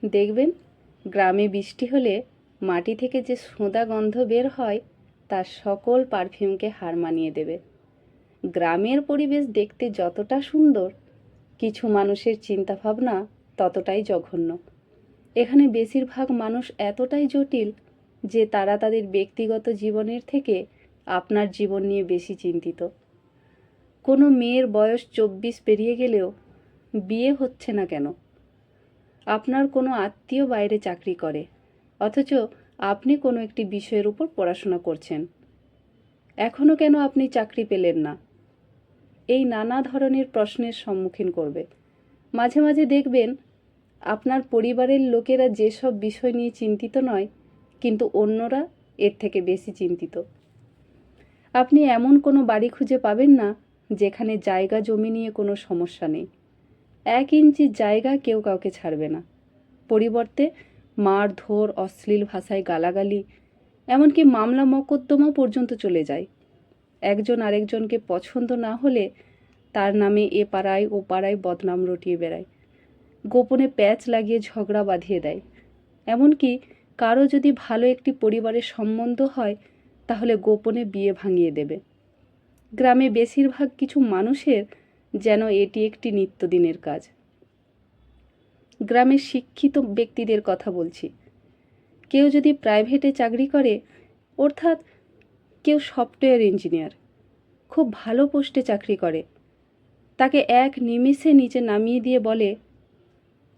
দেখবেন গ্রামে বৃষ্টি হলে মাটি থেকে যে সোঁদা গন্ধ বের হয় তার সকল পারফিউমকে হার মানিয়ে দেবে। গ্রামের পরিবেশ দেখতে যতটা সুন্দর, কিছু মানুষের চিন্তাভাবনা ততটাই জঘন্য। এখানে বেশিরভাগ মানুষ এতটাই জটিল যে তারা তাদের ব্যক্তিগত জীবনের থেকে আপনার জীবন নিয়ে বেশি চিন্তিত। কোনো মেয়ের বয়স 24 পেরিয়ে গেলেও বিয়ে হচ্ছে না কেন? আপনার কোনো আত্মীয় বাইরে চাকরি করে, অথচ আপনি কোনো একটি বিষয়ের উপর পড়াশোনা করছেন। এখনও কেন আপনি চাকরি পেলেন না? এই নানা ধরনের প্রশ্নের সম্মুখীন করবে। মাঝে মাঝে দেখবেন আপনার পরিবারের লোকেরা যেসব বিষয় নিয়ে চিন্তিত নয়, কিন্তু অন্যরা এর থেকে বেশি চিন্তিত। আপনি এমন কোনো বাড়ি খুঁজে পাবেন না যেখানে জায়গা জমি নিয়ে কোনো সমস্যা নেই। 1 ইঞ্চি জায়গা কেউ কাউকে ছাড়বে না। পরিবর্তে মারধর, অশ্লীল ভাষায় গালাগালি, এমনকি মামলা মকদ্দমা পর্যন্ত চলে যায়। একজন আরেকজনকে পছন্দ না হলে তার নামে এ পাড়ায় ও পাড়ায় বদনাম রটিয়ে বেড়ায়। গোপনে প্যাচ লাগিয়ে ঝগড়া বাঁধিয়ে দেয়। এমনকি কারো যদি ভালো একটি পরিবারের সম্বন্ধ হয় তাহলে গোপনে বিয়ে ভাঙিয়ে দেবে। গ্রামে বেশিরভাগ কিছু মানুষের যেন এটি একটি নিত্যদিনের কাজ। গ্রামের শিক্ষিত ব্যক্তিদের কথা বলছি। কেউ যদি প্রাইভেটে চাকরি করে, অর্থাৎ কেউ সফটওয়্যার ইঞ্জিনিয়ার, খুব ভালো পোস্টে চাকরি করে, তাকে এক নিমেষে নিচে নামিয়ে দিয়ে বলে,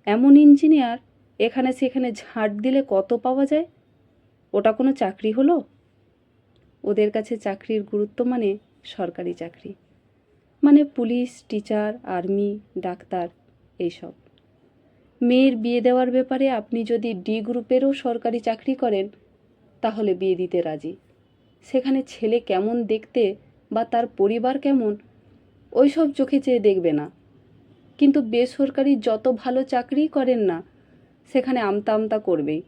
এমন ইঞ্জিনিয়ার এখানে সেখানে ঝাঁট দিলে কত পাওয়া যায়? ওটা কোনো চাকরি হলো? ওদের কাছে চাকরির গুরুত্ব মানে সরকারি চাকরি, মানে পুলিশ, টিচার, আর্মি, ডাক্তার, এইসব। মেয়ের বিয়ে দেওয়ার ব্যাপারে আপনি যদি ডি গ্রুপেরও সরকারি চাকরি করেন তাহলে বিয়ে দিতে রাজি। সেখানে ছেলে কেমন দেখতে বা তার পরিবার কেমন ওইসব চোখে চেয়ে দেখবে না। কিন্তু বেসরকারি যত ভালো চাকরিই করেন না, সেখানে আমতা আমতা করবেই।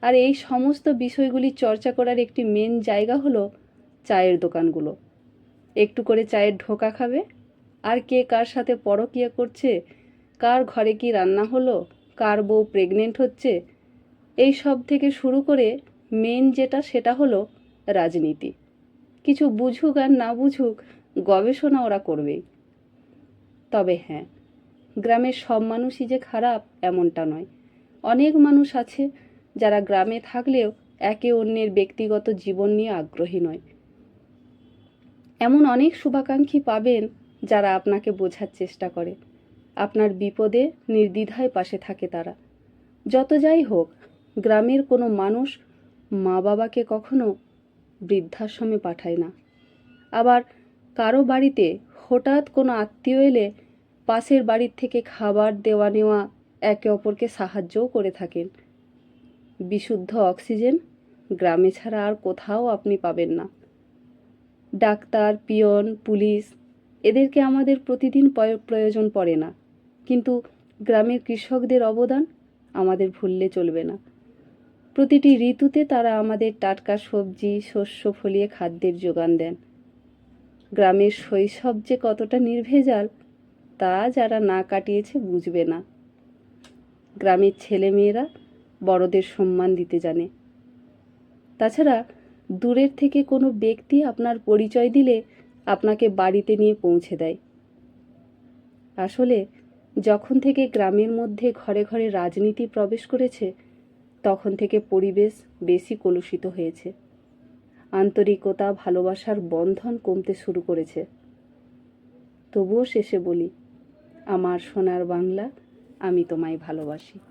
আর এই সমস্ত বিষয়গুলি চর্চা করার একটি মেন জায়গা হলো চায়ের দোকানগুলো। একটু করে চায়ের ঢোকা খাবে, আর কে কার সাথে পরকীয়া করছে, কার ঘরে কি রান্না হলো, কার বউ প্রেগনেন্ট হচ্ছে, এই সব থেকে শুরু করে মেন যেটা সেটা হলো রাজনীতি। কিছু বুঝুক আর না বুঝুক, গবেষণা ওরা করবেই। তবে হ্যাঁ, গ্রামের সব মানুষই যে খারাপ এমনটা নয়। অনেক মানুষ আছে যারা গ্রামে থাকলেও একে অন্যের ব্যক্তিগত জীবন নিয়ে আগ্রহী নয়। এমন অনেক শুভাকাঙ্ক্ষী পাবেন যারা আপনাকে বোঝার চেষ্টা করে, আপনার বিপদে নির্দ্বিধায় পাশে থাকে তারা। যত যাই হোক, গ্রামের কোনো মানুষ মা বাবাকে কখনো বৃদ্ধাশ্রমে পাঠায় না। আবার কারো বাড়িতে হঠাৎ কোনো আত্মীয় এলে পাশের বাড়ির থেকে খাবার দেওয়া নেওয়া, একে অপরকে সাহায্যও করে থাকেন। বিশুদ্ধ অক্সিজেন গ্রামে ছাড়া আর কোথাও আপনি পাবেন না। ডাক্তার, পিয়ন, পুলিশ, এদেরকে আমাদের প্রতিদিন প্রয়োজন পড়ে না, কিন্তু গ্রামের কৃষকদের অবদান আমাদের ভুললে চলবে না। প্রতিটি ঋতুতে তারা আমাদের টাটকা সবজি, শস্য ফলিয়ে খাদ্যের যোগান দেন। গ্রামের শৈশব যে কতটা নির্ভেজাল তা যারা না কাটিয়েছে বুঝবে না। গ্রামের ছেলেমেয়েরা বড়দের সম্মান দিতে জানে। তাছাড়া দূরের থেকে কোনো ব্যক্তি আপনার পরিচয় দিলে আপনাকে বাড়িতে নিয়ে পৌঁছে দেয়। আসলে যখন থেকে গ্রামের মধ্যে ঘরে ঘরে রাজনীতি প্রবেশ করেছে, তখন থেকে পরিবেশ বেশি কলুষিত হয়েছে। আন্তরিকতা, ভালোবাসার বন্ধন কমতে শুরু করেছে। তবুও শেষে বলি, আমার সোনার বাংলা, আমি তোমায় ভালোবাসি।